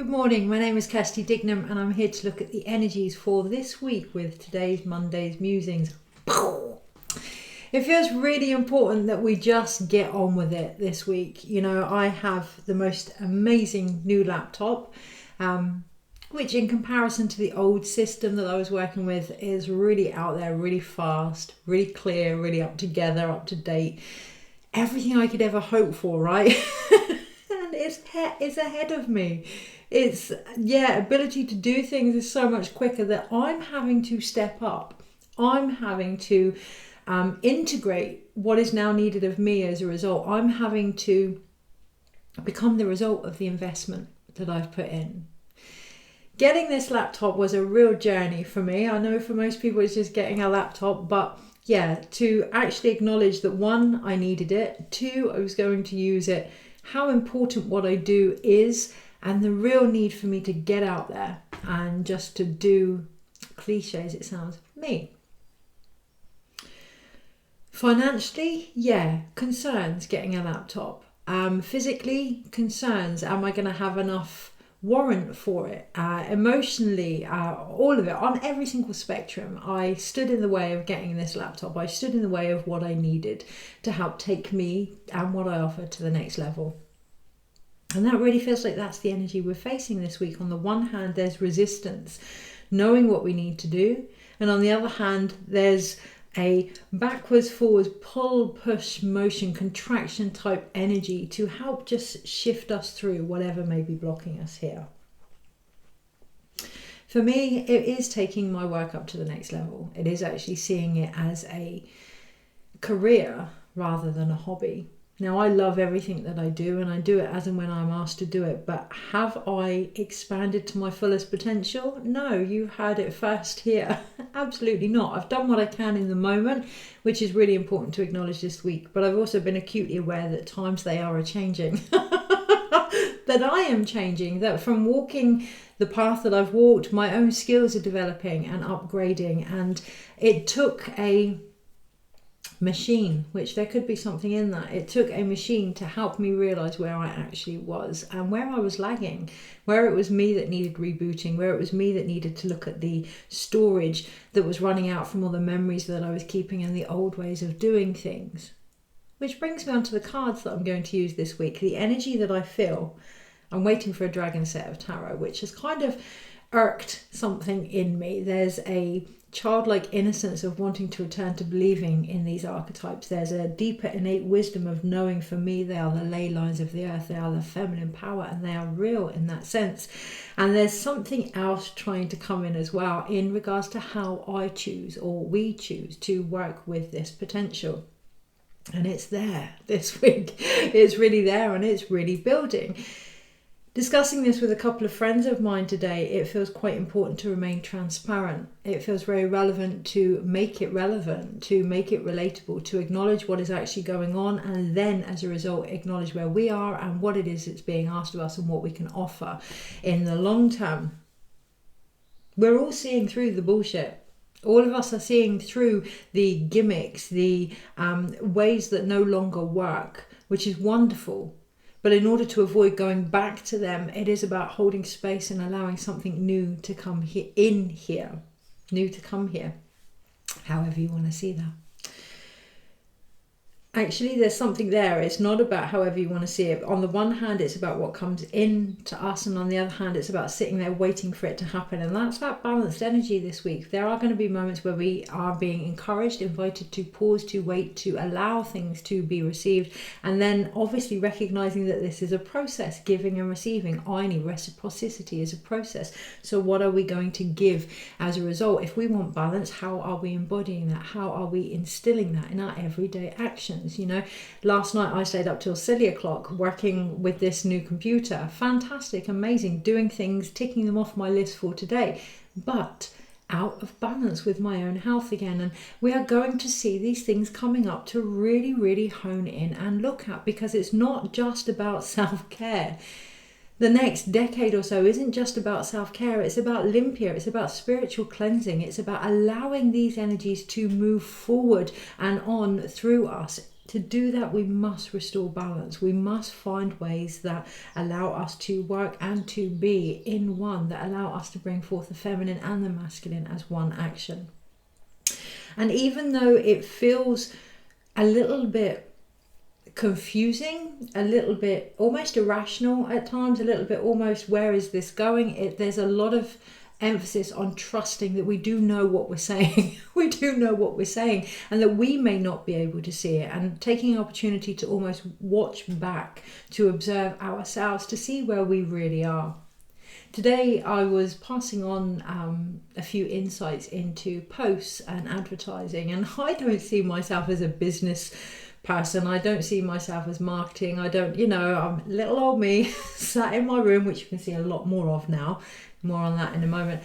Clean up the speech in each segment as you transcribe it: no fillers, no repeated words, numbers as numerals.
Good morning, my name is Kirsty Dignam and I'm here to look at the energies for this week with today's Monday's Musings. It feels really important that we just get on with it this week. You know, I have the most amazing new laptop, which in comparison to the old system that I was working with is really out there, really fast, really clear, really up together, up to date. Everything I could ever hope for, right? And it's ahead of me. It's, ability to do things is so much quicker that I'm having to step up. I'm having to integrate what is now needed of me as a result. I'm having to become the result of the investment that I've put in. Getting this laptop was a real journey for me. I know for most people it's just getting a laptop, but to actually acknowledge that one, I needed it, two, I was going to use it, how important what I do is, and the real need for me to get out there and just to do, cliche as it sounds, me. Financially, concerns getting a laptop. Physically, concerns, am I going to have enough warrant for it? Emotionally, all of it, on every single spectrum, I stood in the way of getting this laptop. I stood in the way of what I needed to help take me and what I offer to the next level. And that really feels like that's the energy we're facing this week. On the one hand, there's resistance, knowing what we need to do. And on the other hand, there's a backwards, forwards, pull, push, motion, contraction type energy to help just shift us through whatever may be blocking us here. For me, it is taking my work up to the next level. It is actually seeing it as a career rather than a hobby. Now, I love everything that I do and I do it as and when I'm asked to do it, but have I expanded to my fullest potential? No, you heard it first here. Absolutely not. I've done what I can in the moment, which is really important to acknowledge this week, but I've also been acutely aware that times they are changing, that I am changing, that from walking the path that I've walked, my own skills are developing and upgrading, and it took a machine, which there could be something in that. It took a machine to help me realize where I actually was and where I was lagging, where it was me that needed rebooting, where it was me that needed to look at the storage that was running out from all the memories that I was keeping and the old ways of doing things. Which brings me on to the cards that I'm going to use this week. The energy that I feel, I'm waiting for a dragon set of tarot, which has kind of irked something in me. There's a childlike innocence of wanting to return to believing in these archetypes. There's a deeper innate wisdom of knowing, for me, they are the ley lines of the earth, they are the feminine power, and they are real in that sense. And there's something else trying to come in as well in regards to how I choose, or we choose, to work with this potential. And it's there this week. It's really there and it's really building. Discussing this with a couple of friends of mine today, it feels quite important to remain transparent. It feels very relevant to make it relevant, to make it relatable, to acknowledge what is actually going on, and then as a result acknowledge where we are and what it is that's being asked of us and what we can offer in the long term. We're all seeing through the bullshit. All of us are seeing through the gimmicks, the ways that no longer work, which is wonderful. But in order to avoid going back to them, it is about holding space and allowing something new to come new to come here, however you want to see that. Actually, there's something there. It's not about however you want to see it. On the one hand, it's about what comes in to us, and on the other hand, it's about sitting there waiting for it to happen. And that's that balanced energy this week. There are going to be moments where we are being encouraged, invited to pause, to wait, to allow things to be received, and then obviously recognizing that this is a process, giving and receiving. Irony, reciprocity is a process. So what are we going to give as a result? If we want balance, how are we embodying that? How are we instilling that in our everyday actions? You know, last night I stayed up till silly o'clock working with this new computer. Fantastic, amazing, doing things, ticking them off my list for today, but out of balance with my own health again. And we are going to see these things coming up to really, really hone in and look at, because it's not just about self-care. The next decade or so isn't just about self-care, it's about limpia, it's about spiritual cleansing, it's about allowing these energies to move forward and on through us To do that, we must restore balance. We must find ways that allow us to work and to be in one, that allow us to bring forth the feminine and the masculine as one action. And even though it feels a little bit confusing, a little bit almost irrational at times, a little bit almost, where is this going? There's a lot of emphasis on trusting that we do know what we're saying. We do know what we're saying, and that we may not be able to see it, and taking an opportunity to almost watch back, to observe ourselves, to see where we really are. Today I was passing on a few insights into posts and advertising, and I don't see myself as a business person. I don't see myself as marketing. I don't, I'm little old me sat in my room, which you can see a lot more of now. More on that in a moment.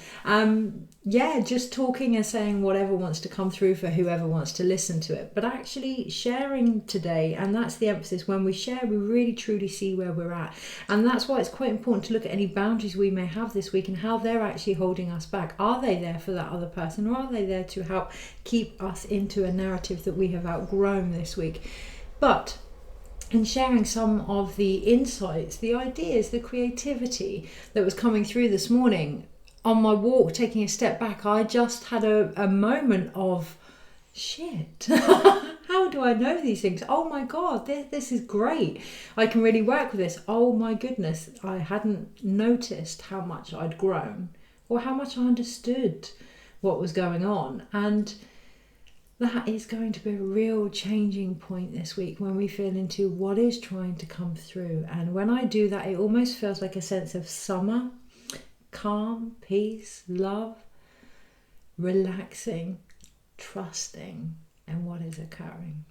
Just talking and saying whatever wants to come through for whoever wants to listen to it. But actually sharing today, and that's the emphasis. When we share, we really truly see where we're at. And that's why it's quite important to look at any boundaries we may have this week and how they're actually holding us back. Are they there for that other person, or are they there to help keep us into a narrative that we have outgrown this week? But in sharing some of the insights, the ideas, the creativity that was coming through this morning, on my walk, taking a step back, I just had a moment of, shit, how do I know these things? Oh my God, this is great. I can really work with this. Oh my goodness, I hadn't noticed how much I'd grown, or how much I understood what was going on. And that is going to be a real changing point this week, when we feel into what is trying to come through. And when I do that, it almost feels like a sense of summer, calm, peace, love, relaxing, trusting in what is occurring.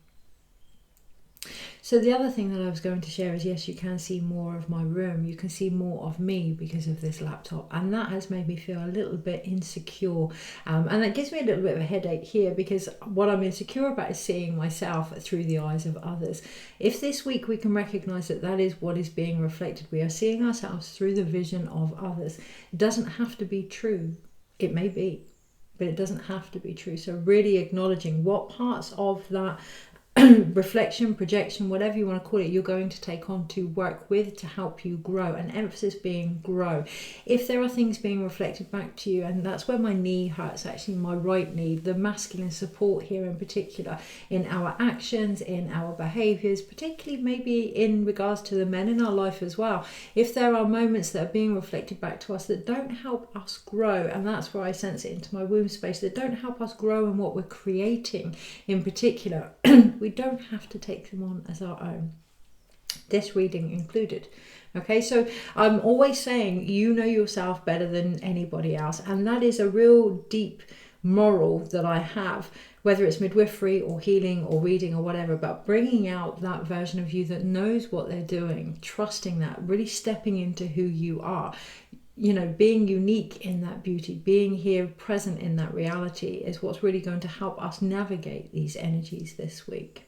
So the other thing that I was going to share is, yes, you can see more of my room. You can see more of me because of this laptop. And that has made me feel a little bit insecure. And that gives me a little bit of a headache here, because what I'm insecure about is seeing myself through the eyes of others. If this week we can recognize that that is what is being reflected, we are seeing ourselves through the vision of others. It doesn't have to be true. It may be, but it doesn't have to be true. So really acknowledging what parts of that reflection, projection, whatever you want to call it, you're going to take on to work with to help you grow, and emphasis being grow. If there are things being reflected back to you, and that's where my knee hurts, actually my right knee, the masculine support here in particular, in our actions, in our behaviors, particularly maybe in regards to the men in our life as well. If there are moments that are being reflected back to us that don't help us grow, and that's where I sense it into my womb space, that don't help us grow in what we're creating in particular, we don't have to take them on as our own. This reading included. Okay, so I'm always saying you know yourself better than anybody else, and that is a real deep moral that I have, whether it's midwifery or healing or reading or whatever, about bringing out that version of you that knows what they're doing, trusting that, really stepping into who you are. Being unique in that beauty, being here present in that reality is what's really going to help us navigate these energies this week.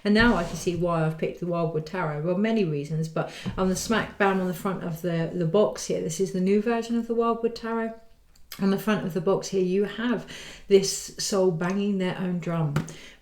And now I can see why I've picked the Wildwood Tarot. Well, many reasons, but on the smack bam on the front of the box here, this is the new version of the Wildwood Tarot. On the front of the box here, you have this soul banging their own drum.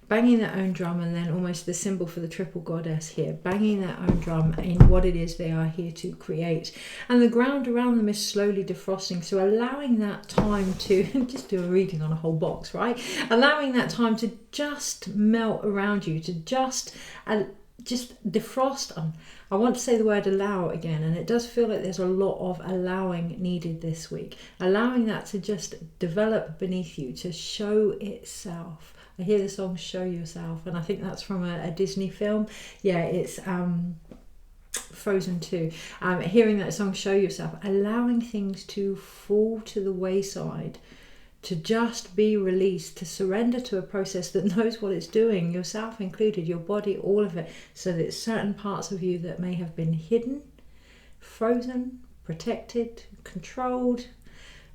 Banging their own drum, and then almost the symbol for the triple goddess here, banging their own drum in what it is they are here to create. And the ground around them is slowly defrosting, so allowing that time to just do a reading on a whole box, right? Allowing that time to just melt around you, to just defrost. I want to say the word allow again, and it does feel like there's a lot of allowing needed this week. Allowing that to just develop beneath you, to show itself. I hear the song Show Yourself, and I think that's from a Disney film. Yeah, it's Frozen 2. Hearing that song Show Yourself, allowing things to fall to the wayside, to just be released, to surrender to a process that knows what it's doing, yourself included, your body, all of it, so that certain parts of you that may have been hidden, frozen, protected, controlled,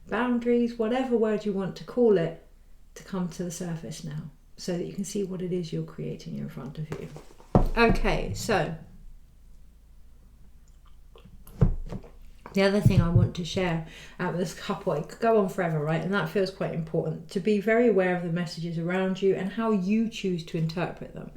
boundaries, whatever word you want to call it, to come to the surface now, so that you can see what it is you're creating in front of you. Okay, so The other thing I want to share, there's a couple, it could go on forever, right? And that feels quite important, to be very aware of the messages around you and how you choose to interpret them.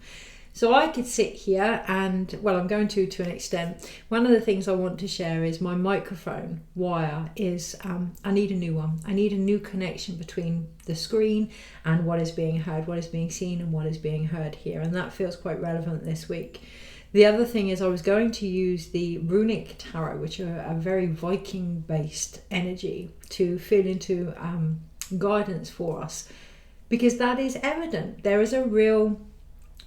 So I could sit here and, well, I'm going to an extent. One of the things I want to share is my microphone wire is, I need a new one. I need a new connection between the screen and what is being heard, what is being seen and what is being heard here. And that feels quite relevant this week. The other thing is I was going to use the runic tarot, which are a very Viking based energy, to fill into guidance for us, because that is evident. There is a real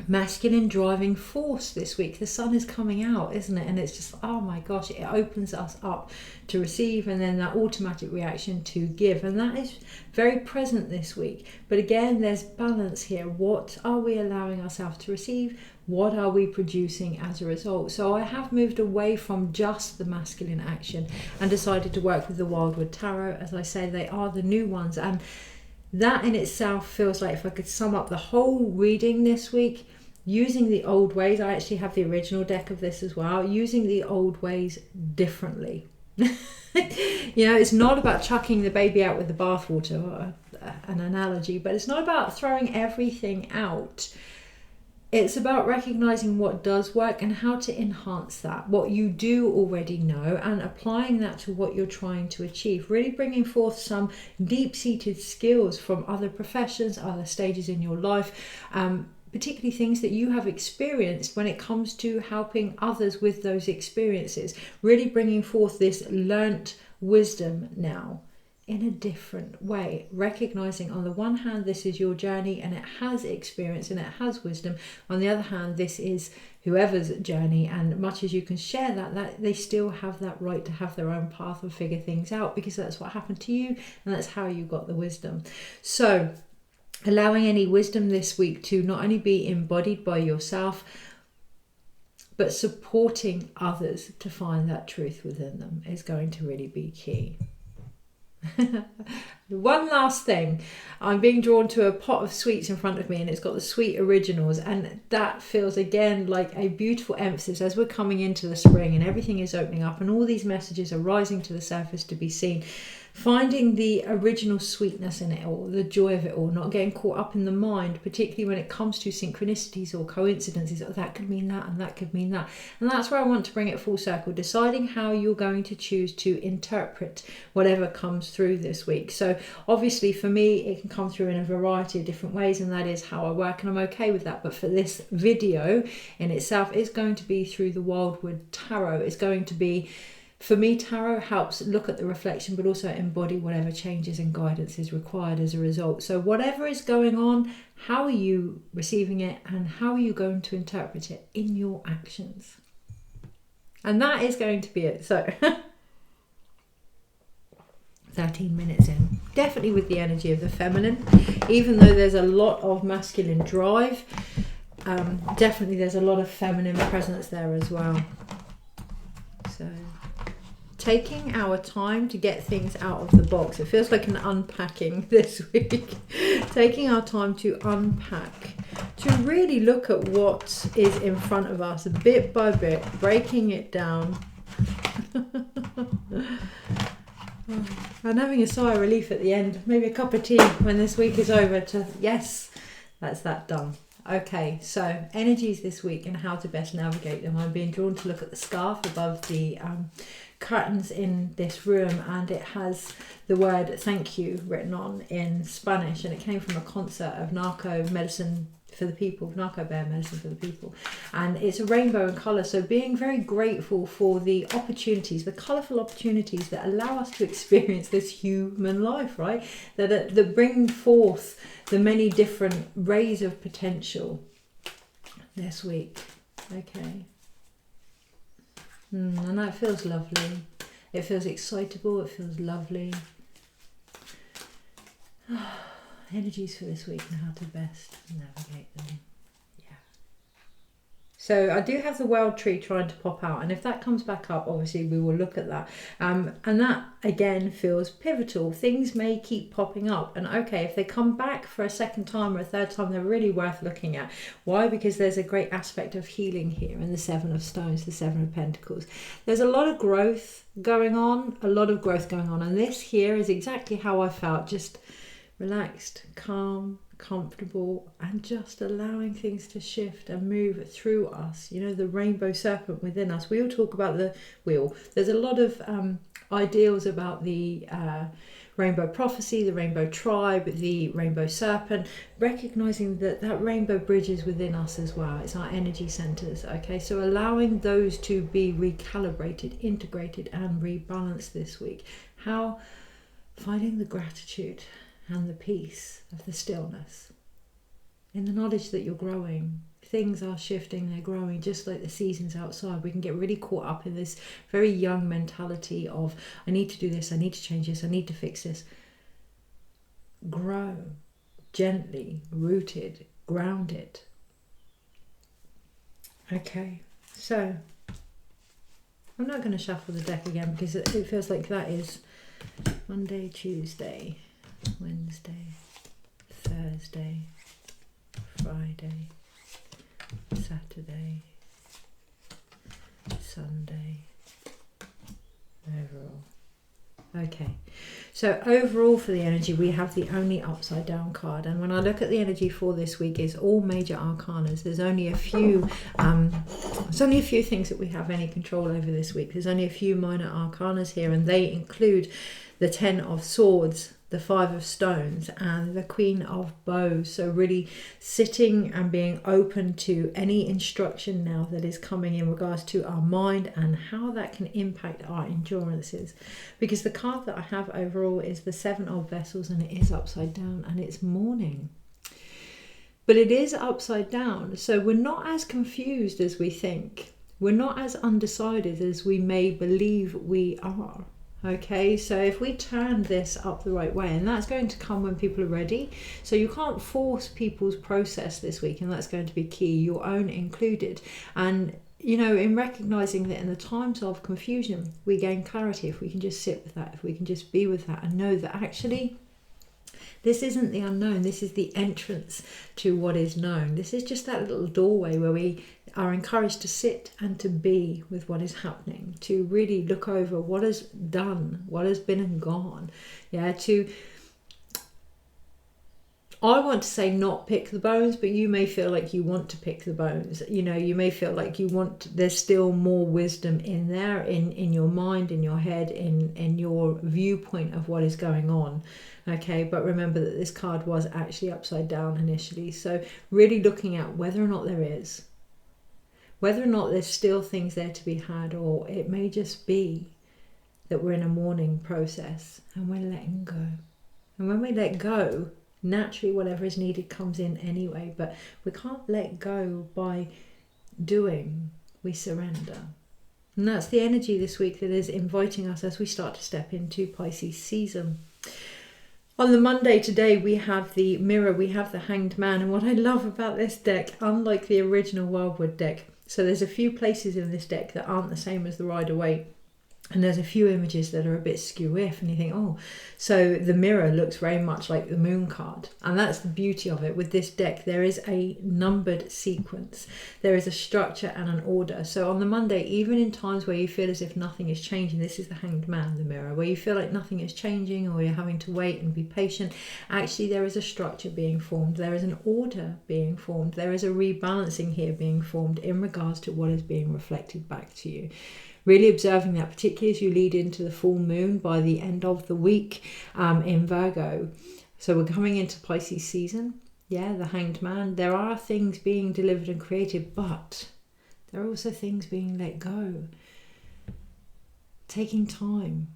masculine driving force this week. The sun is coming out, isn't it? And it's just, oh my gosh, it opens us up to receive, and then that automatic reaction to give, and that is very present this week. But again, there's balance here. What are we allowing ourselves to receive? What are we producing as a result? So I have moved away from just the masculine action and decided to work with the Wildwood Tarot. As I say, they are the new ones, and that in itself feels like, if I could sum up the whole reading this week, using the old ways. I actually have the original deck of this as well. Using the old ways differently. It's not about chucking the baby out with the bathwater, or an analogy, but it's not about throwing everything out. It's about recognizing what does work and how to enhance that, what you do already know, and applying that to what you're trying to achieve. Really bringing forth some deep-seated skills from other professions, other stages in your life, particularly things that you have experienced when it comes to helping others with those experiences. Really bringing forth this learnt wisdom now in a different way, recognizing on the one hand this is your journey and it has experience and it has wisdom, on the other hand this is whoever's journey, and much as you can share that they still have that right to have their own path and figure things out, because that's what happened to you and that's how you got the wisdom. So allowing any wisdom this week to not only be embodied by yourself, but supporting others to find that truth within them is going to really be key. One last thing, I'm being drawn to a pot of sweets in front of me, and it's got the sweet originals, and that feels again like a beautiful emphasis as we're coming into the spring and everything is opening up and all these messages are rising to the surface to be seen. Finding the original sweetness in it all, the joy of it all, not getting caught up in the mind, particularly when it comes to synchronicities or coincidences. Oh, that could mean that and that could mean that. And that's where I want to bring it full circle, deciding how you're going to choose to interpret whatever comes through this week. So obviously for me, it can come through in a variety of different ways, and that is how I work, and I'm okay with that. But for this video in itself, it's going to be through the Wildwood Tarot. It's going to be, for me, tarot helps look at the reflection, but also embody whatever changes and guidance is required as a result. So whatever is going on, how are you receiving it and how are you going to interpret it in your actions? And that is going to be it. So 13 minutes in, definitely with the energy of the feminine, even though there's a lot of masculine drive, definitely there's a lot of feminine presence there as well. So taking our time to get things out of the box. It feels like an unpacking this week. Taking our time to unpack, to really look at what is in front of us bit by bit, breaking it down. And having a sigh of relief at the end. Maybe a cup of tea when this week is over to, yes, that's that done. Okay, so energies this week and how to best navigate them. I'm being drawn to look at the scarf above the curtains in this room, and it has the word thank you written on in Spanish, and it came from a concert of narco medicine for the people, narco bear medicine for the people, and it's a rainbow in colour. So being very grateful for the opportunities, the colourful opportunities that allow us to experience this human life, right, that bring forth the many different rays of potential this week. Okay. And that feels lovely. It feels excitable. It feels lovely. Energies for this week and how to best navigate them. Yeah. So I do have the world tree trying to pop out, and if that comes back up, obviously we will look at that. And that again feels pivotal. Things may keep popping up, and okay, if they come back for a second time or a third time, they're really worth looking at. Why? Because there's a great aspect of healing here in the Seven of Stones, the Seven of Pentacles. There's a lot of growth going on, and this here is exactly how I felt, just relaxed, calm, comfortable, and just allowing things to shift and move through us. You know, the rainbow serpent within us. We all talk about the wheel. There's a lot of ideals about the rainbow prophecy, the rainbow tribe, the rainbow serpent, recognizing that that rainbow bridge is within us as well. It's our energy centers. Okay, so allowing those to be recalibrated, integrated, and rebalanced this week. How? Finding the gratitude and the peace of the stillness, in the knowledge that you're growing. Things are shifting, they're growing, just like the seasons outside. We can get really caught up in this very young mentality of, I need to do this, I need to change this, I need to fix this. Grow, gently, rooted, grounded. Okay, so I'm not going to shuffle the deck again because it feels like that is Monday, Tuesday, Wednesday, Thursday, Friday, Saturday, Sunday, overall. Okay, so overall for the energy, we have the only upside down card, and when I look at the energy for this week, it's all major arcanas. There's only a few things that we have any control over this week. There's only a few minor arcanas here, and they include the 10 of Swords, the 5 of Stones, and the Queen of Bows. So really sitting and being open to any instruction now that is coming in regards to our mind and how that can impact our endurances. Because the card that I have overall is the 7 of Vessels, and it is upside down, and it's morning. But it is upside down, so we're not as confused as we think. We're not as undecided as we may believe we are. Okay, so if we turn this up the right way, and that's going to come when people are ready, so you can't force people's process this week, and that's going to be key, your own included. And you know, in recognizing that in the times of confusion we gain clarity if we can just sit with that, if we can just be with that and know that actually this isn't the unknown, this is the entrance to what is known. This is just that little doorway where we are encouraged to sit and to be with what is happening, to really look over what has done, what has been and gone. Yeah, I want to say not pick the bones, but you may feel like you want to pick the bones. You know, you may feel like there's still more wisdom in there, in your mind, in your head, in your viewpoint of what is going on. Okay, but remember that this card was actually upside down initially. So really looking at whether or not there is, whether or not there's still things there to be had, or it may just be that we're in a mourning process and we're letting go. And when we let go, naturally whatever is needed comes in anyway, but we can't let go by doing, we surrender. And that's the energy this week that is inviting us as we start to step into Pisces season. On the Monday today, we have the Mirror, we have the Hanged Man, and what I love about this deck, unlike the original Wildwood deck, so there's a few places in this deck that aren't the same as the Rider-Waite. And there's a few images that are a bit skew-if, and you think, oh, so the Mirror looks very much like the Moon card. And that's the beauty of it. With this deck, there is a numbered sequence. There is a structure and an order. So on the Monday, even in times where you feel as if nothing is changing, this is the Hanged Man, the Mirror, where you feel like nothing is changing or you're having to wait and be patient. Actually, there is a structure being formed. There is an order being formed. There is a rebalancing here being formed in regards to what is being reflected back to you. Really observing that, particularly as you lead into the full moon by the end of the week in Virgo. So we're coming into Pisces season. Yeah, the Hanged Man. There are things being delivered and created, but there are also things being let go. Taking time,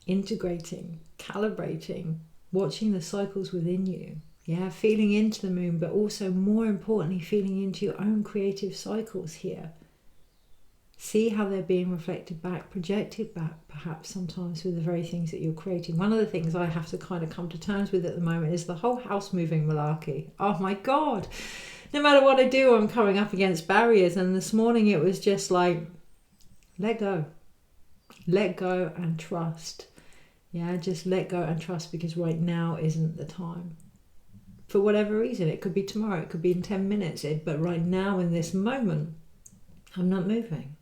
integrating, calibrating, watching the cycles within you. Yeah, feeling into the moon, but also more importantly, feeling into your own creative cycles here. See how they're being reflected back, projected back, perhaps sometimes with the very things that you're creating. One of the things I have to kind of come to terms with at the moment is the whole house moving malarkey. Oh my God. No matter what I do, I'm coming up against barriers. And this morning it was just like, let go and trust. Yeah, just let go and trust, because right now isn't the time. For whatever reason, it could be tomorrow, it could be in 10 minutes, but right now in this moment, I'm not moving.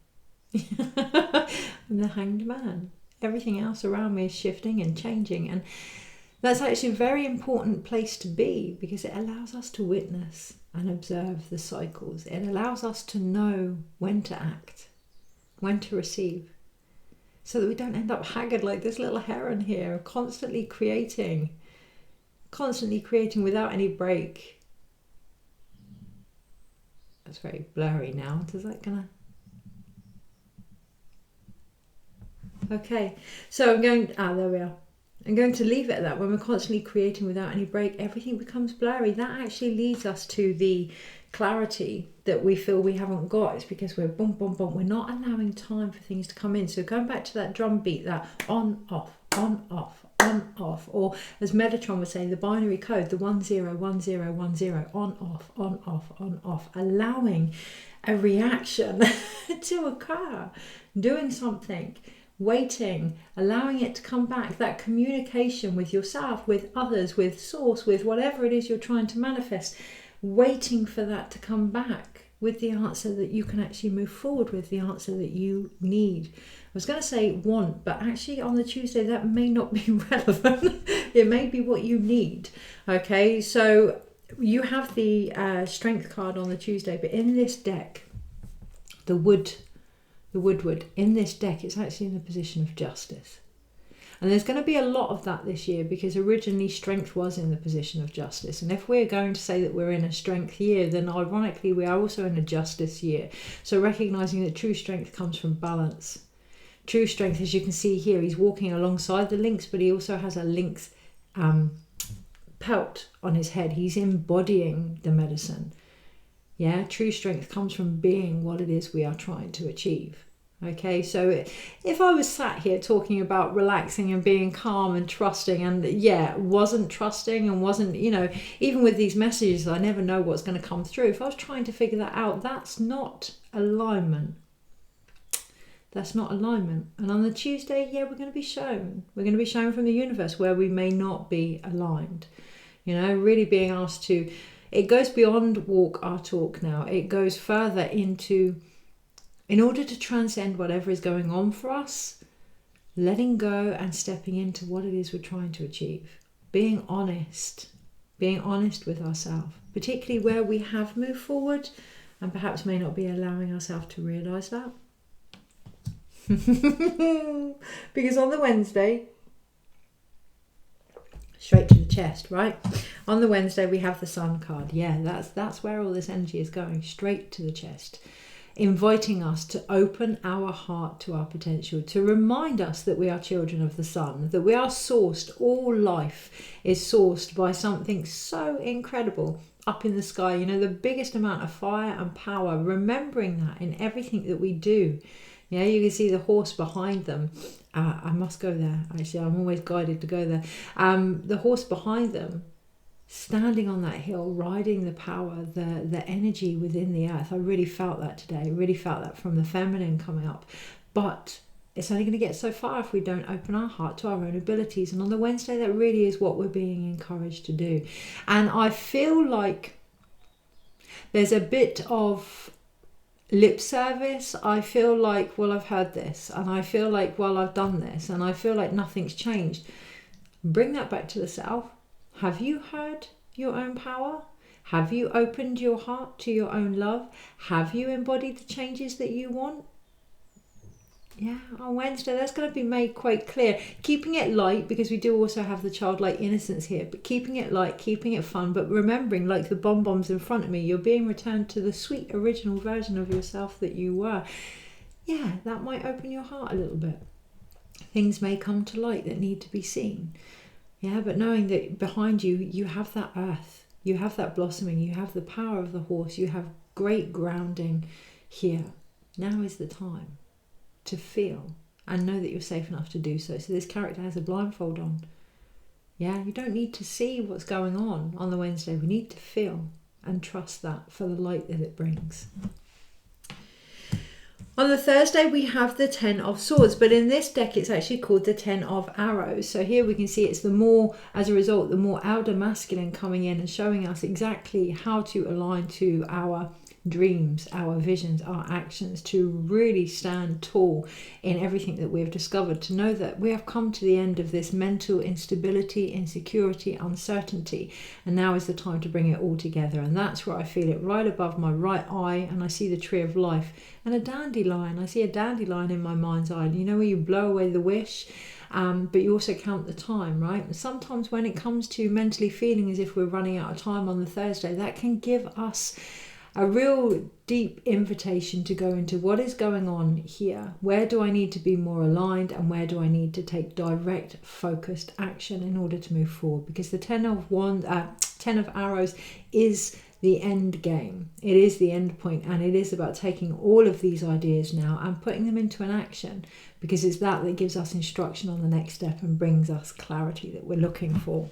I'm the hanged man. Everything else around me is shifting and changing, and that's actually a very important place to be, because it allows us to witness and observe the cycles. It allows us to know when to act, when to receive, so that we don't end up haggard like this little heron here, constantly creating without any break. That's very blurry now. Does that gonna... Okay, so I'm going... there we are. I'm going to leave it at that. When we're constantly creating without any break, everything becomes blurry. That actually leads us to the clarity that we feel we haven't got. It's because we're boom, boom, boom. We're not allowing time for things to come in. So going back to that drum beat, that on, off, on, off, on, off, or as Metatron would say, the binary code, the 101010, on, off, on, off, on, off, allowing a reaction to occur, doing something, waiting, allowing it to come back, that communication with yourself, with others, with source, with whatever it is you're trying to manifest, waiting for that to come back with the answer that you can actually move forward with, the answer that you need. I was going to say want, but actually on the Tuesday that may not be relevant. It may be what you need. Okay, so you have the strength card on the Tuesday, but in this deck, the woodward, in this deck, it's actually in the position of justice. And there's going to be a lot of that this year, because originally strength was in the position of justice. And if we're going to say that we're in a strength year, then ironically we are also in a justice year. So recognizing that true strength comes from balance. True strength, as you can see here, he's walking alongside the lynx, but he also has a lynx pelt on his head. He's embodying the medicine. Yeah, true strength comes from being what it is we are trying to achieve. Okay, so if I was sat here talking about relaxing and being calm and trusting, and wasn't trusting and wasn't, even with these messages, I never know what's going to come through. If I was trying to figure that out, that's not alignment. That's not alignment. And on the Tuesday, we're going to be shown. We're going to be shown from the universe where we may not be aligned. Really being asked to, it goes beyond walk our talk now. It goes further into, in order to transcend whatever is going on for us, letting go and stepping into what it is we're trying to achieve. Being honest with ourselves, particularly where we have moved forward and perhaps may not be allowing ourselves to realise that. Because on the Wednesday, straight to the chest, right? On the Wednesday we have the Sun card. That's where all this energy is going, straight to the chest, inviting us to open our heart to our potential, to remind us that we are children of the sun, that we are sourced. All life is sourced by something so incredible up in the sky, the biggest amount of fire and power, remembering that in everything that we do. You can see the horse behind them. I must go there. Actually, I'm always guided to go there. The horse behind them, standing on that hill, riding the power, the energy within the earth. I really felt that today. I really felt that from the feminine coming up. But it's only going to get so far if we don't open our heart to our own abilities. And on the Wednesday, that really is what we're being encouraged to do. And I feel like there's a bit of lip service. I feel like, well, I've heard this, and I feel like, well, I've done this, and I feel like nothing's changed. Bring that back to the self. Have you heard your own power? Have you opened your heart to your own love? Have you embodied the changes that you want? On Wednesday, that's going to be made quite clear. Keeping it light, because we do also have the childlike innocence here, but keeping it light, keeping it fun, but remembering, like the bonbons in front of me, you're being returned to the sweet original version of yourself that you were. That might open your heart a little bit. Things may come to light that need to be seen. But knowing that behind you, you have that earth, you have that blossoming, you have the power of the horse, you have great grounding here. Now is the time to feel and know that you're safe enough to do so. So this character has a blindfold on. You don't need to see what's going on the Wednesday. We need to feel. and trust that for the light that it brings. On the Thursday, we have the 10 of Swords, but in this deck, it's actually called the 10 of Arrows. So here we can see it's the more, as a result, the more outer masculine coming in and showing us exactly how to align to our dreams, our visions, our actions, to really stand tall in everything that we've discovered, to know that we have come to the end of this mental instability, insecurity, uncertainty, and now is the time to bring it all together. And that's where I feel it, right above my right eye, and I see the tree of life and a dandelion. I see a dandelion in my mind's eye. You know, where you blow away the wish, but you also count the time, right? And sometimes when it comes to mentally feeling as if we're running out of time on the Thursday, that can give us a real deep invitation to go into what is going on here. Where do I need to be more aligned, and where do I need to take direct, focused action in order to move forward? Because the 10 of Arrows is the end game. It is the end point, and it is about taking all of these ideas now and putting them into an action, because it's that gives us instruction on the next step and brings us clarity that we're looking for.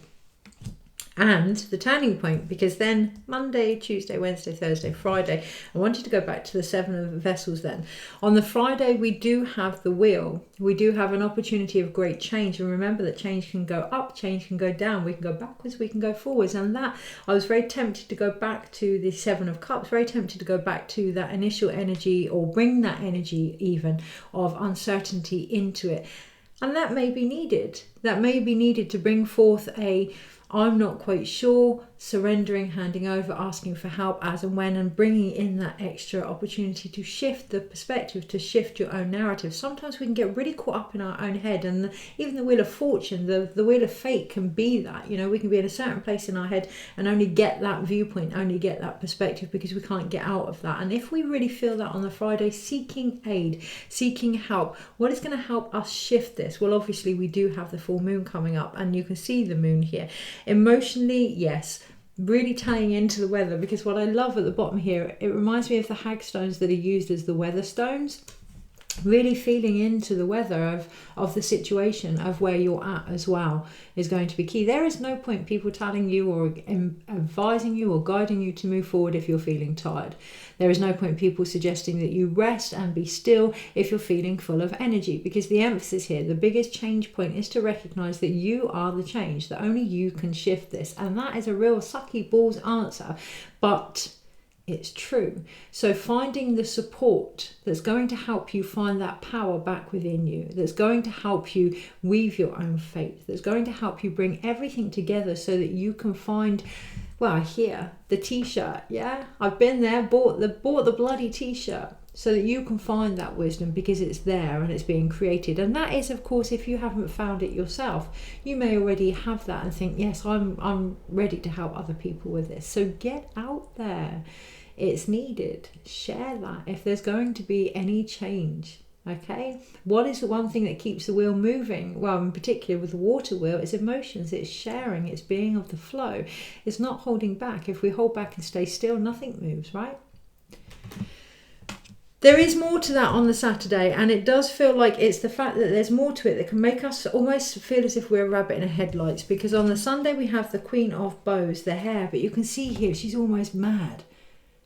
And the turning point, because then Monday, Tuesday, Wednesday, Thursday, Friday, I wanted to go back to the 7 of Vessels then. On the Friday, we do have the wheel. We do have an opportunity of great change. And remember that change can go up, change can go down. We can go backwards, we can go forwards. And that, I was very tempted to go back to the 7 of Cups, very tempted to go back to that initial energy, or bring that energy even of uncertainty into it. And that may be needed. That may be needed to bring forth I'm not quite sure, surrendering, handing over, asking for help as and when, and bringing in that extra opportunity to shift the perspective, to shift your own narrative. Sometimes we can get really caught up in our own head, and even the Wheel of Fortune, the Wheel of Fate can be that. You know, we can be in a certain place in our head and only get that viewpoint, only get that perspective, because we can't get out of that. And if we really feel that on the Friday, seeking aid, seeking help, what is going to help us shift this? Well, obviously we do have the full moon coming up, and you can see the moon here. Emotionally, yes, really tying into the weather, because what I love at the bottom here, it reminds me of the hagstones that are used as the weather stones. Really feeling into the weather of the situation, of where you're at as well, is going to be key. There is no point people telling you or advising you or guiding you to move forward if you're feeling tired. There is no point people suggesting that you rest and be still if you're feeling full of energy, because the emphasis here, the biggest change point, is to recognize that you are the change, that only you can shift this. And that is a real sucky balls answer, but it's true. So finding the support that's going to help you find that power back within you, that's going to help you weave your own fate, that's going to help you bring everything together so that you can find, well, here, the t-shirt, yeah? I've been there, bought the bloody t-shirt, so that you can find that wisdom, because it's there and it's being created. And that is, of course, if you haven't found it yourself. You may already have that and think, yes, I'm ready to help other people with this. So get out there. It's needed. Share that if there's going to be any change. Okay, what is the one thing that keeps the wheel moving? Well, in particular with the water wheel, it's emotions, it's sharing, it's being of the flow. It's not holding back. If we hold back and stay still, nothing moves, right? There is more to that on the Saturday, and it does feel like it's the fact that there's more to it that can make us almost feel as if we're a rabbit in the headlights, because on the Sunday we have the Queen of Bows, the hare, but you can see here she's almost mad.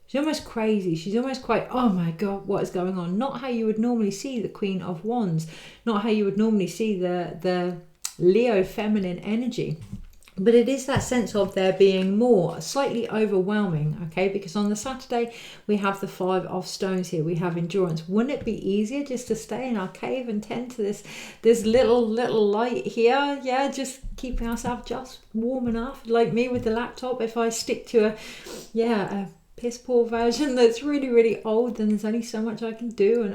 She's almost crazy. She's almost quite, oh my God, what is going on? Not how you would normally see the Queen of Wands, not how you would normally see the Leo feminine energy. But it is that sense of there being more, slightly overwhelming, okay? Because on the Saturday, we have the 5 of Stones here. We have endurance. Wouldn't it be easier just to stay in our cave and tend to this little light here? Yeah, just keeping ourselves just warm enough. Like me with the laptop, if I stick to a piss poor version that's really old, then there's only so much I can do, and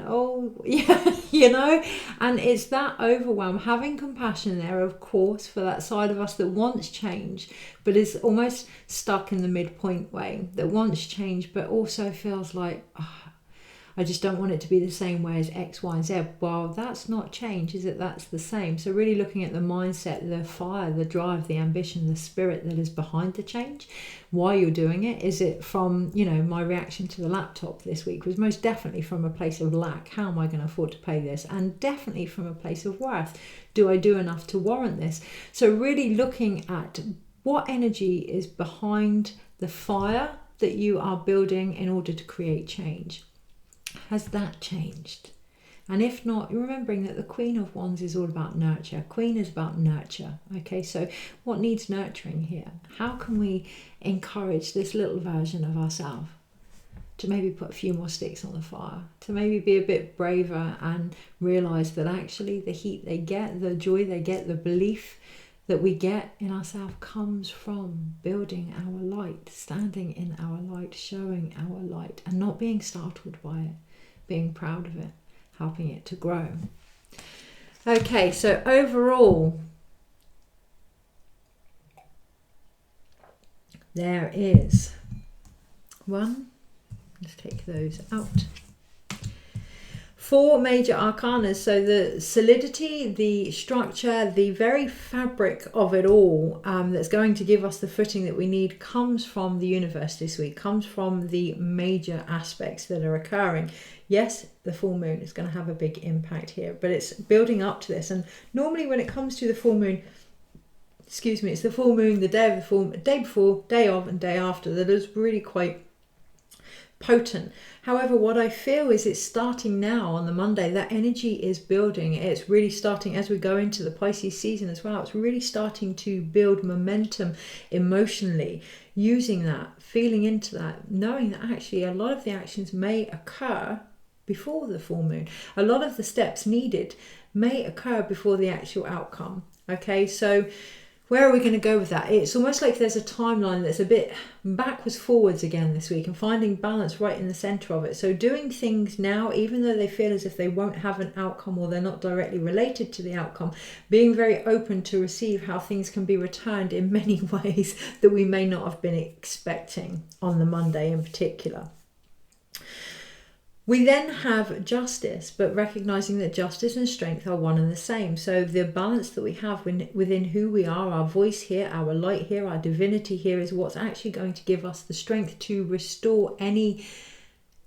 you know, and it's that overwhelm. Having compassion there, of course, for that side of us that wants change but is almost stuck in the midpoint way, that wants change but also feels like, I just don't want it to be the same way as X, Y, and Z. Well, that's not change, is it? That's the same. So really looking at the mindset, the fire, the drive, the ambition, the spirit that is behind the change, why you're doing it. Is it from, my reaction to the laptop this week was most definitely from a place of lack. How am I going to afford to pay this? And definitely from a place of worth. Do I do enough to warrant this? So really looking at what energy is behind the fire that you are building in order to create change? Has that changed? And if not, you're remembering that the Queen of Wands is all about nurture. Queen is about nurture. Okay, so what needs nurturing here? How can we encourage this little version of ourselves to maybe put a few more sticks on the fire, to maybe be a bit braver and realize that actually the heat they get, the joy they get, the belief that we get in ourselves comes from building our light, standing in our light, showing our light, and not being startled by it, being proud of it, helping it to grow. Okay, so overall, there is one, let's take those out. 4 major arcanas, so the solidity, the structure, the very fabric of it all that's going to give us the footing that we need comes from the universe this week, comes from the major aspects that are occurring. Yes, the full moon is going to have a big impact here, but it's building up to this. And normally when it comes to the full moon, it's the full moon, the day of the full, day before, day of, and day after that is really quite potent. However, what I feel is it's starting now on the Monday. That energy is building. It's really starting as we go into the Pisces season as well. It's really starting to build momentum emotionally, using that, feeling into that, knowing that actually a lot of the actions may occur before the full moon. A lot of the steps needed may occur before the actual outcome. Okay, so where are we going to go with that? It's almost like there's a timeline that's a bit backwards forwards again this week, and finding balance right in the center of it. So doing things now, even though they feel as if they won't have an outcome or they're not directly related to the outcome, being very open to receive how things can be returned in many ways that we may not have been expecting on the Monday in particular. We then have justice, but recognizing that justice and strength are one and the same. So the balance that we have within who we are, our voice here, our light here, our divinity here, is what's actually going to give us the strength to restore any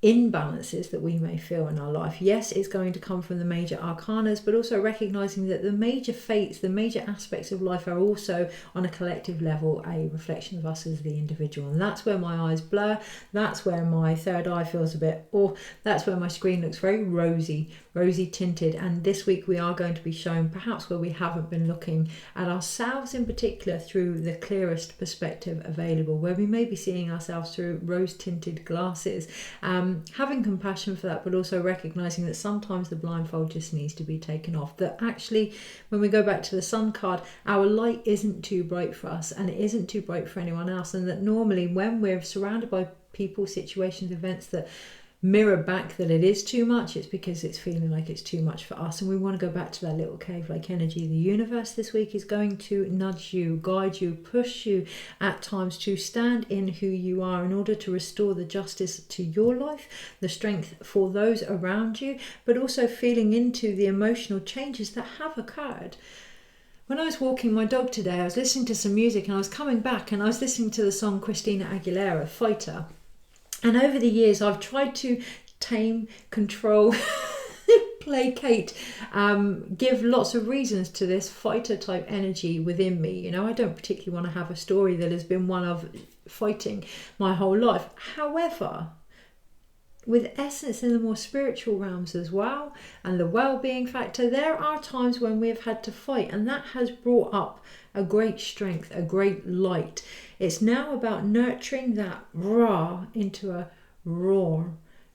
imbalances that we may feel in our life. Yes, it's going to come from the major arcanas, but also recognizing that the major fates, the major aspects of life are also on a collective level a reflection of us as the individual. And that's where my eyes blur, that's where my third eye feels a bit, or that's where my screen looks very rosy tinted. And this week we are going to be shown perhaps where we haven't been looking at ourselves in particular through the clearest perspective available, where we may be seeing ourselves through rose tinted glasses. Having compassion for that, but also recognizing that sometimes the blindfold just needs to be taken off. That actually, when we go back to the sun card, our light isn't too bright for us and it isn't too bright for anyone else. And that normally when we're surrounded by people, situations, events that mirror back that it is too much, it's because it's feeling like it's too much for us, and we want to go back to that little cave-like energy. The universe this week is going to nudge you, guide you, push you at times to stand in who you are in order to restore the justice to your life, the strength for those around you, but also feeling into the emotional changes that have occurred. When I was walking my dog today, I was listening to some music and I was coming back and I was listening to the song Christina Aguilera, Fighter. And over the years, I've tried to tame, control, placate, give lots of reasons to this fighter type energy within me. You know, I don't particularly want to have a story that has been one of fighting my whole life. However, with essence in the more spiritual realms as well, and the well-being factor, there are times when we have had to fight, and that has brought up a great strength, a great light. It's now about nurturing that raw into a roar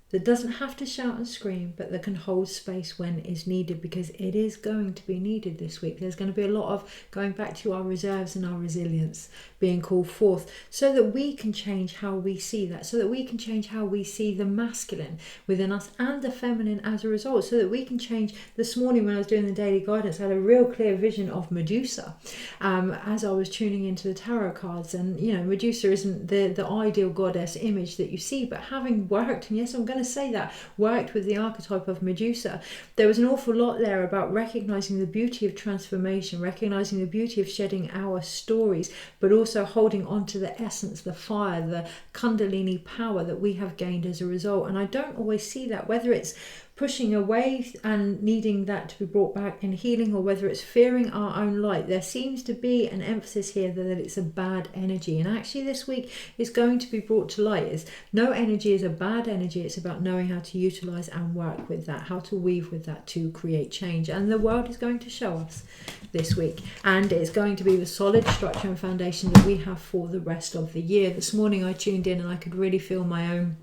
that doesn't have to shout and scream, but that can hold space when is needed, because it is going to be needed this week. There's going to be a lot of going back to our reserves and our resilience being called forth, so that we can change how we see that, so that we can change how we see the masculine within us and the feminine as a result, so that we can change. This morning when I was doing the daily guidance, I had a real clear vision of Medusa as I was tuning into the tarot cards. And you know, Medusa isn't the ideal goddess image that you see, but having worked, and yes, I'm going to say that, worked with the archetype of Medusa, there was an awful lot there about recognizing the beauty of transformation, recognizing the beauty of shedding our stories, but also holding on to the essence, the fire, the kundalini power that we have gained as a result. And I don't always see that, whether it's pushing away and needing that to be brought back in healing, or whether it's fearing our own light. There seems to be an emphasis here that it's a bad energy, and actually this week is going to be brought to light. No energy is a bad energy. It's about knowing how to utilize and work with that, how to weave with that to create change. And the world is going to show us this week, and it's going to be the solid structure and foundation that we have for the rest of the year. This morning I tuned in and I could really feel my own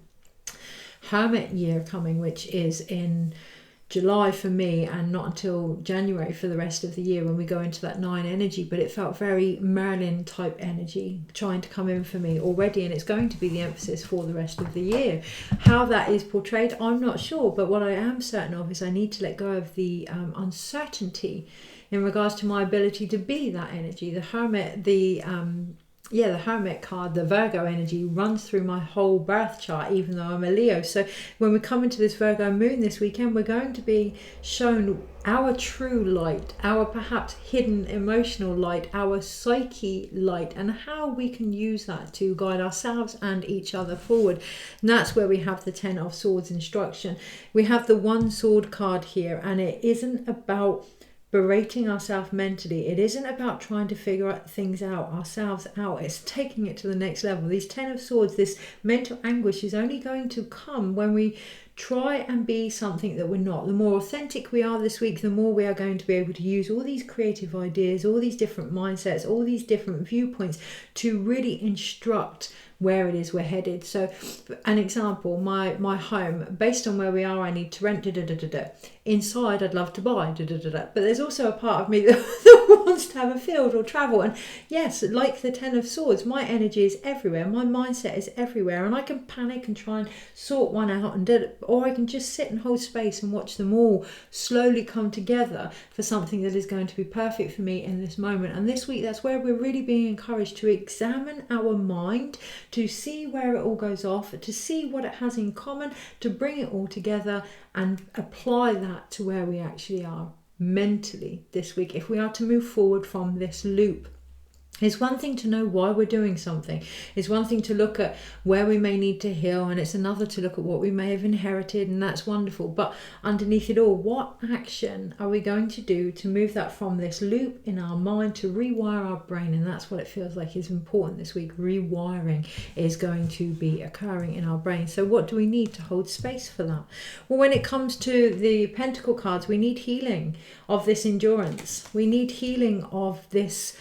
Hermit year coming, which is in July for me, and not until January for the rest of the year when we go into that 9 energy. But it felt very Merlin type energy trying to come in for me already, and it's going to be the emphasis for the rest of the year. How that is portrayed, I'm not sure, but what I am certain of is I need to let go of the uncertainty in regards to my ability to be that energy. The Hermit, the Hermit card, the Virgo energy, runs through my whole birth chart, even though I'm a Leo. So when we come into this Virgo moon this weekend, we're going to be shown our true light, our perhaps hidden emotional light, our psyche light, and how we can use that to guide ourselves and each other forward. And that's where we have the 10 of Swords instruction. We have the 1 sword card here, and it isn't about berating ourselves mentally. It isn't about trying to figure things out ourselves out. It's taking it to the next level. These 10 of Swords, this mental anguish, is only going to come when we try and be something that we're not. The more authentic we are this week, the more we are going to be able to use all these creative ideas, all these different mindsets, all these different viewpoints to really instruct where it is we're headed. So an example, my home, based on where we are, I need to rent, inside I'd love to buy, but there's also a part of me that wants to have a field or travel. And yes, like the 10 of Swords, my energy is everywhere, my mindset is everywhere, and I can panic and try and sort one out, or I can just sit and hold space and watch them all slowly come together for something that is going to be perfect for me in this moment. And this week, that's where we're really being encouraged to examine our mind, to see where it all goes off, to see what it has in common, to bring it all together and apply that to where we actually are mentally this week. If we are to move forward from this loop, it's one thing to know why we're doing something. It's one thing to look at where we may need to heal, and it's another to look at what we may have inherited, and that's wonderful. But underneath it all, what action are we going to do to move that from this loop in our mind to rewire our brain? And that's what it feels like is important this week. Rewiring is going to be occurring in our brain. So what do we need to hold space for that? Well, when it comes to the Pentacle cards, we need healing of this endurance. We need healing of this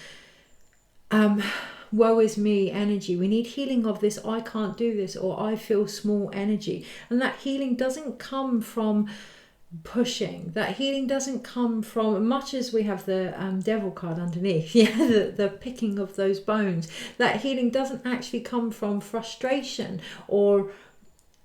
woe is me energy. We need healing of this I can't do this, or I feel small energy. And that healing doesn't come from pushing. That healing doesn't come from, much as we have the devil card underneath, the picking of those bones. That healing doesn't actually come from frustration or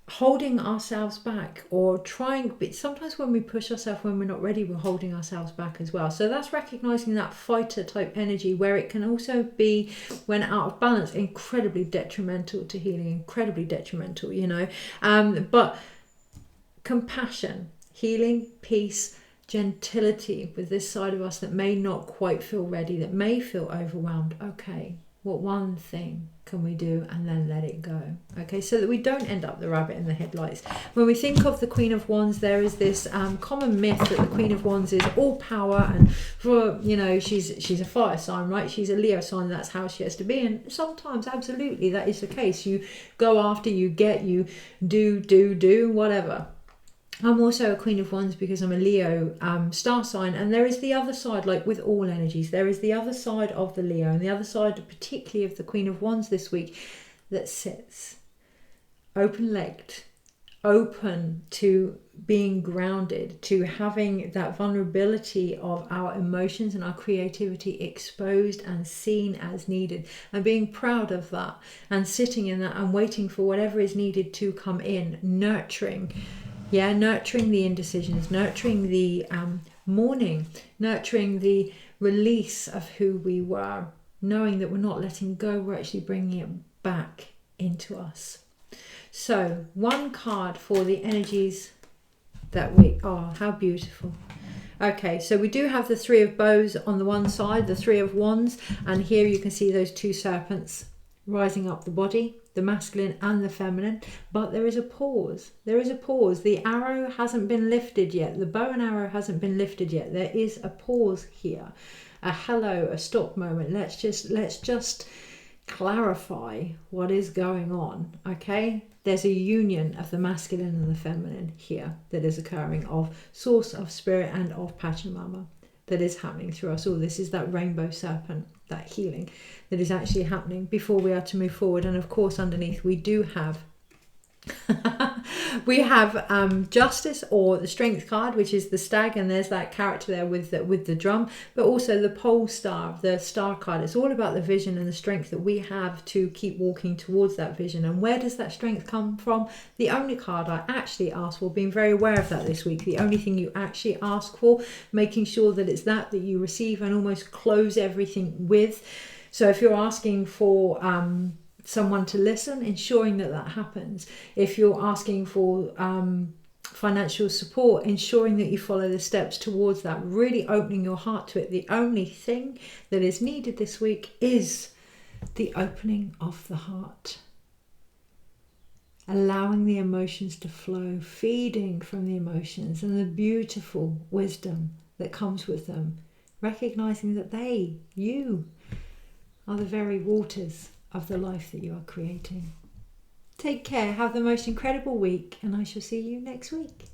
holding ourselves back or trying. But sometimes when we push ourselves when we're not ready, we're holding ourselves back as well. So that's recognizing that fighter type energy, where it can also be, when out of balance, incredibly detrimental to healing, incredibly detrimental, but compassion, healing, peace, gentility with this side of us that may not quite feel ready, that may feel overwhelmed. Okay, what one thing can we do, and then let it go? Okay, so that we don't end up the rabbit in the headlights. When we think of the Queen of Wands, there is this common myth that the Queen of Wands is all power, and for she's a fire sign, right? She's a Leo sign, that's how she has to be. And sometimes absolutely that is the case. You go after, you get, you do whatever. I'm also a Queen of Wands because I'm a Leo star sign, and there is the other side, like with all energies, there is the other side of the Leo, and the other side particularly of the Queen of Wands this week, that sits open-legged, open to being grounded, to having that vulnerability of our emotions and our creativity exposed and seen as needed, and being proud of that and sitting in that and waiting for whatever is needed to come in, nurturing the indecisions, nurturing the mourning, nurturing the release of who we were, knowing that we're not letting go, we're actually bringing it back into us. So one card for the energies that we are. How beautiful. Okay, so we do have the Three of Bows on the one side, the Three of Wands, and here you can see those two serpents rising up the body. the masculine and the feminine, but there is a pause. There is a pause. The arrow hasn't been lifted yet. The bow and arrow hasn't been lifted yet. There is a pause here, a hello, a stop moment. Let's just clarify what is going on. Okay, there's a union of the masculine and the feminine here that is occurring, of source, of spirit, and of Pachamama, that is happening through us all. This is that rainbow serpent, that healing that is actually happening before we are to move forward. And of course, underneath we do have we have justice, or the strength card, which is the stag, and there's that character there with the drum, but also the pole star, the star card. It's all about the vision and the strength that we have to keep walking towards that vision. And where does that strength come from? The only card I actually asked for, being very aware of that this week, the only thing you actually ask for, making sure that it's that you receive and almost close everything with. So if you're asking for someone to listen, ensuring that happens. If you're asking for financial support, ensuring that you follow the steps towards that, really opening your heart to it. The only thing that is needed this week is the opening of the heart, allowing the emotions to flow, feeding from the emotions and the beautiful wisdom that comes with them, recognizing that you are the very waters of the life that you are creating. Take care, have the most incredible week, and I shall see you next week.